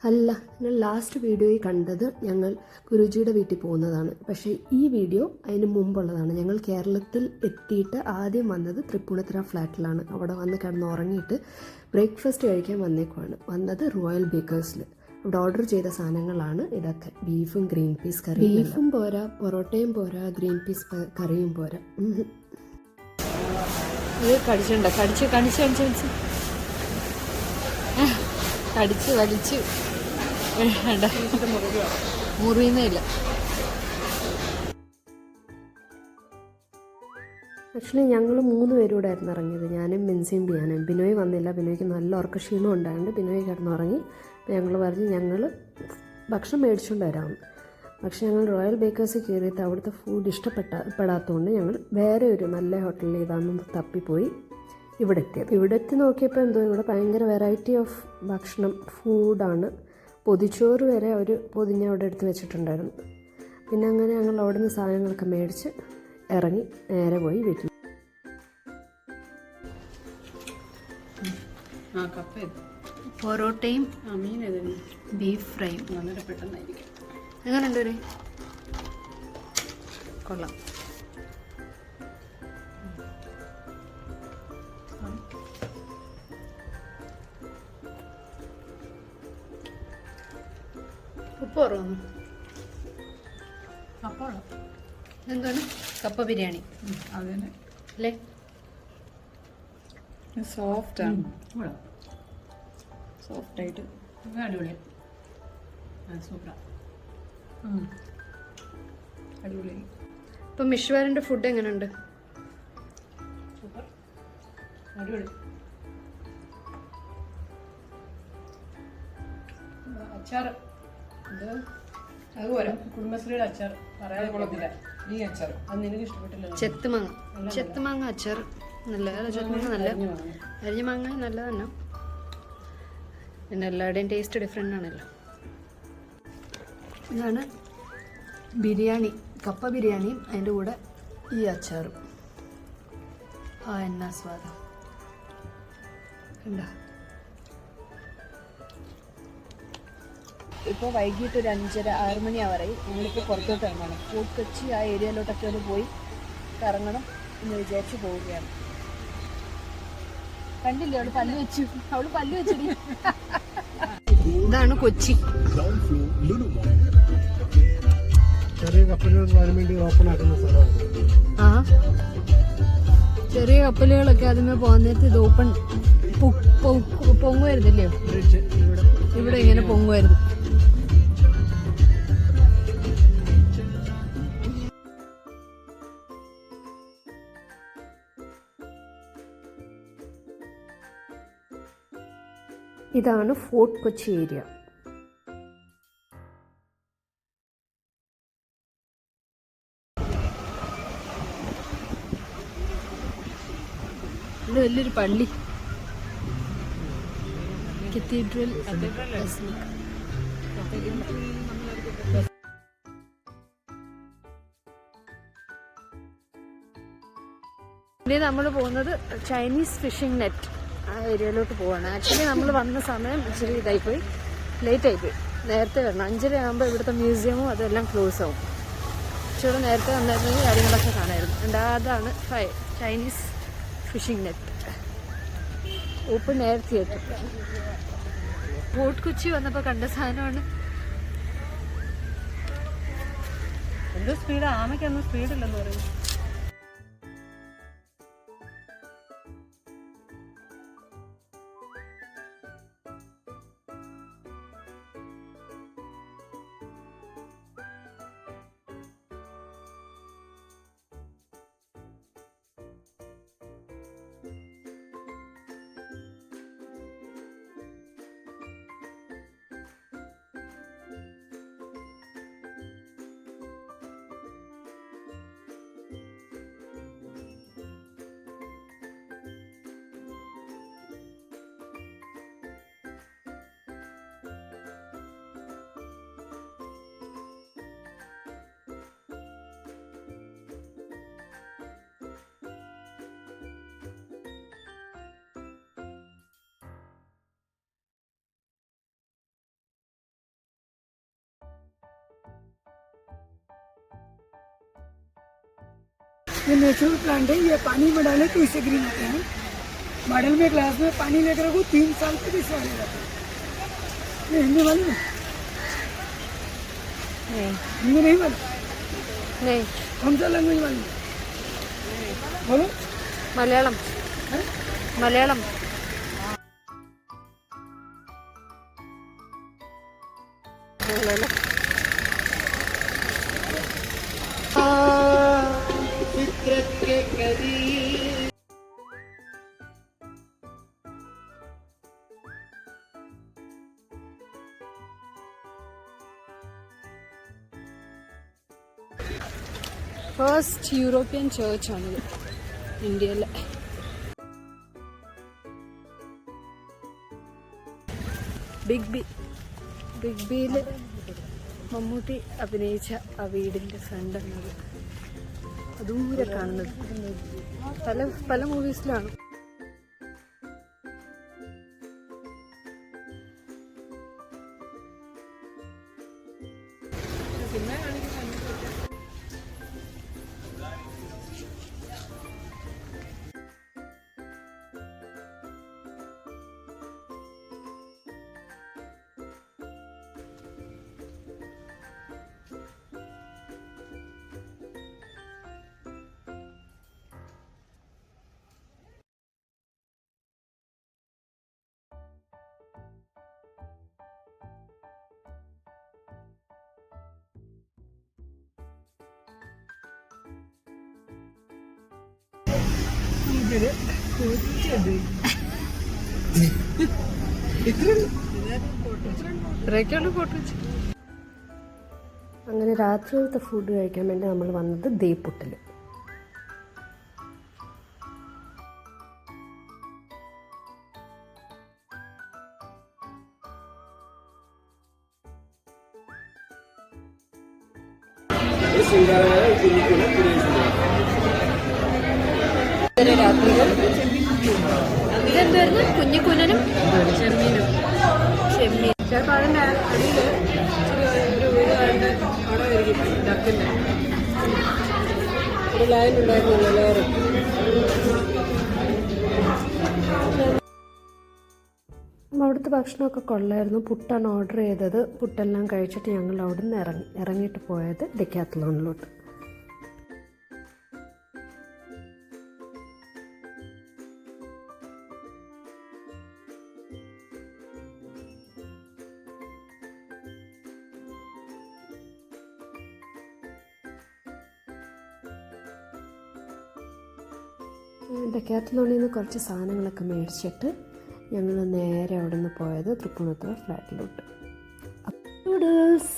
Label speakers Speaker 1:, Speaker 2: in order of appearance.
Speaker 1: അല്ല, നിങ്ങൾ ലാസ്റ്റ് വീഡിയോയിൽ കണ്ടത് ഞങ്ങൾ ഗുരുജിയുടെ വീട്ടിൽ പോകുന്നതാണ്. പക്ഷേ ഈ വീഡിയോ അതിന് മുമ്പുള്ളതാണ്. ഞങ്ങൾ കേരളത്തിൽ എത്തിയിട്ട് ആദ്യം വന്നത് തൃപ്പൂണിത്തുറ ഫ്ലാറ്റിലാണ്. അവിടെ വന്ന് കിടന്ന് ഉറങ്ങിയിട്ട് ബ്രേക്ക്ഫാസ്റ്റ് കഴിക്കാൻ വന്നത് റോയൽ ബേക്കേഴ്സിൽ. അവിടെ ഓർഡർ ചെയ്ത സാധനങ്ങളാണ് ഇതൊക്കെ. ബീഫും ഗ്രീൻ പീസ് കറി. ബീഫും പോരാ, പൊറോട്ടയും പോരാ, ഗ്രീൻ പീസ് കറിയും പോരാ.
Speaker 2: ഇത് കടിച്ചുണ്ടോ? കടിച്ച് വലിച്ച് മുറിയുന്നില്ല.
Speaker 1: ആക്ച്വലി ഞങ്ങൾ 3 പേരൂടെ ആയിരുന്നു ഇറങ്ങിയത്. ഞാനും മിൻസിയും ബിയാനും. ബിനോയ് വന്നില്ല. ബിനോയ്ക്ക് നല്ല ഉറക്കക്ഷീണം ഉണ്ടായതുകൊണ്ട് ബിനോയ് കിടന്നുറങ്ങി. അപ്പോൾ ഞങ്ങൾ പറഞ്ഞു ഞങ്ങൾ ഭക്ഷണം മേടിച്ചുകൊണ്ട് വരാമെന്ന്. പക്ഷേ ഞങ്ങൾ റോയൽ ബേക്കേഴ്സിൽ കയറിയിട്ട് അവിടുത്തെ ഫുഡ് ഇഷ്ടപ്പെടാത്തതുകൊണ്ട് ഞങ്ങൾ വേറെ ഒരു നല്ല ഹോട്ടലിൽ ഇതാണെന്ന് തപ്പിപ്പോയി ഇവിടെ എത്തിയത്. ഇവിടെ എത്തി നോക്കിയപ്പോൾ ഇവിടെ ഭയങ്കര വെറൈറ്റി ഓഫ് ഭക്ഷണം, ഫുഡാണ്. പൊതിച്ചോറ് വരെ അവർ പൊതിഞ്ഞ് അവിടെ എടുത്ത് വെച്ചിട്ടുണ്ടായിരുന്നു. പിന്നെ അങ്ങനെ ഞങ്ങൾ അവിടെ നിന്ന് സാധനങ്ങളൊക്കെ മേടിച്ച് ഇറങ്ങി നേരെ പോയി വീട്ടിൽ.
Speaker 2: പൊറോട്ടയും ബീഫ് ഫ്രൈയും വളരെ പെട്ടെന്നായിരിക്കും. എങ്ങനെയുണ്ട് ഒരു കൊള്ളാം. ഉപ്പ് കുറവൊന്നും. എന്താണ് കപ്പ ബിരിയാണി
Speaker 3: അതിന്
Speaker 2: അല്ലേ?
Speaker 3: സോഫ്റ്റാണ്, സോഫ്റ്റായിട്ട്
Speaker 2: അടിപൊളിയാണ്. സൂപ്പറാണ്,
Speaker 3: അടിപൊളി.
Speaker 2: ഇപ്പം മിഷ്വാറിൻ്റെ ഫുഡ് എങ്ങനെയുണ്ട്?
Speaker 3: സൂപ്പർ, അടിപൊളി. അച്ചാർ ഇത് അതുപോലെ കുടുംബശ്രീയുടെ അച്ചാർ പറയാതെ കൊള്ളത്തില്ല. ഈ അച്ചാർ അത് നിനക്ക് ഇഷ്ടപ്പെട്ടില്ല.
Speaker 2: ചെത്തുമാങ്ങ അച്ചാർ നല്ല, ചെത്തുമാങ്ങ നല്ല, അരിഞ്ഞ മാങ്ങ നല്ല തന്നെ. പിന്നെ എല്ലാവരുടെയും ടേസ്റ്റ് ഡിഫറെൻ്റ് ആണല്ലോ. ഇതാണ് ബിരിയാണി, കപ്പ ബിരിയാണിയും അതിൻ്റെ കൂടെ ഈ അച്ചാറും. എന്നാ സ്വാദം ഉണ്ടാ. ഇപ്പോൾ വൈകിട്ട് ഒരു 5:30-6 മണിയാവറായി. ഞങ്ങളിപ്പോൾ പുറത്തോട്ട് ഇറങ്ങണം. ഫോർട്ട് കൊച്ചി ആ ഏരിയയിലോട്ടൊക്കെ ഒന്ന് പോയി കറങ്ങണം എന്ന് വിചാരിച്ച് പോവുകയാണ്. കണ്ടില്ലേ അവള് പല്ല് വെച്ചടി. ഇതാണ് കൊച്ചി.
Speaker 4: ചെറിയ കപ്പലുകൾ വരാൻ വേണ്ടി ഓപ്പൺ ആക്കുന്ന സ്ഥലമാണ്.
Speaker 2: ആ, ചെറിയ കപ്പലുകളൊക്കെ അതിന് പോകാൻ നേരത്ത് ഇത് ഓപ്പൺ പൊങ്ങുമായിരുന്നില്ലയോ? ഇവിടെ ഇങ്ങനെ പൊങ്ങുമായിരുന്നു.
Speaker 1: ഇതാണ് ഫോർട്ട് കൊച്ചി ഏരിയ.
Speaker 2: ഇത് വലിയൊരു പള്ളി, കത്തീഡ്രൽ. ഇനി നമ്മൾ പോകുന്നത് ചൈനീസ് ഫിഷിംഗ് നെറ്റ് ആ ഏരിയയിലോട്ട് പോവാണ്. ആക്ച്വലി നമ്മൾ വന്ന സമയം ഇച്ചിരി ഇതായിപ്പോയി, ലേറ്റ് ആയിപ്പോയി. നേരത്തെ വരണം. 5:30 ആകുമ്പോൾ ഇവിടുത്തെ മ്യൂസിയമും അതെല്ലാം ക്ലോസ് ആവും. ഇച്ചിരി നേരത്തെ വന്നിരുന്നെങ്കിൽ കാര്യങ്ങളൊക്കെ കാണാമായിരുന്നു. അതാണ് Chinese phishing net, open air theatre. Fort Kochi വന്നപ്പോൾ കണ്ട സാധനമാണ്.
Speaker 3: എന്ത് സ്പീഡ്, ആമയ്ക്കൊന്നും സ്പീഡില്ലെന്ന് പറയുന്നു.
Speaker 5: ये नेचुरल प्लांट है, ये पानी में डाले तो इससे ग्रीन होते हैं। मॉडल में ग्लास में पानी लेकर रखो, 3 साल तक इससे आगे जाते हैं। ये हिंदी वाली है?
Speaker 2: नहीं
Speaker 5: हिंदी नहीं वाली?
Speaker 2: नहीं
Speaker 5: कौन सा लैंग्वेज वाली है? बोलो।
Speaker 2: മലയാളം മലയാളം മലയാളം ഫസ്റ്റ് യൂറോപ്യൻ ചേർച്ചാണിത് ഇന്ത്യയിലെ. ബിഗ് ബിയിൽ മമ്മൂട്ടി അഭിനയിച്ച ആ വീടിൻ്റെ ഫ്രണ്ടാണത്, ദൂരെ കാണുന്നത്. പല മൂവീസിലാണ്. ഇത്രയൊക്കെയുള്ള ഫോട്ടോ വെച്ചു.
Speaker 1: അങ്ങനെ രാത്രിയിലത്തെ ഫുഡ് കഴിക്കാൻ വേണ്ടി നമ്മൾ വന്നത് ദേപ്പുട്ടിൽ.
Speaker 2: ഇതെന്തായിരുന്നു? കുഞ്ഞിക്കുഞ്ഞനും ചെമ്മീനും.
Speaker 3: ചിലപ്പോൾ അതിൻ്റെ അടിയിൽ ഒരു വീടുകളുടെ അവിടെ ഇരിക്കും ഡക്കിൻ്റെ ഒരു ലൈൻ ഉണ്ടായിരുന്നല്ലോ വേറെ.
Speaker 1: അവിടുത്തെ ഭക്ഷണമൊക്കെ കൊള്ളായിരുന്നു. പുട്ടാണ് ഓർഡർ ചെയ്തത്. പുട്ടെല്ലാം കഴിച്ചിട്ട് ഞങ്ങൾ അവിടെ നിന്ന് ഇറങ്ങിയിട്ട് പോയത് ഡെക്കാത്തലോണിലോട്ട്. ഡെക്കാത്തലോണിൽ നിന്ന് കുറച്ച് സാധനങ്ങളൊക്കെ മേടിച്ചിട്ട് ഞങ്ങൾ നേരെ അവിടെ നിന്ന് പോയത് തൃപ്പൂണിത്തുറ ഫ്ലാറ്റിലോട്ട്. നൂഡിൽസ്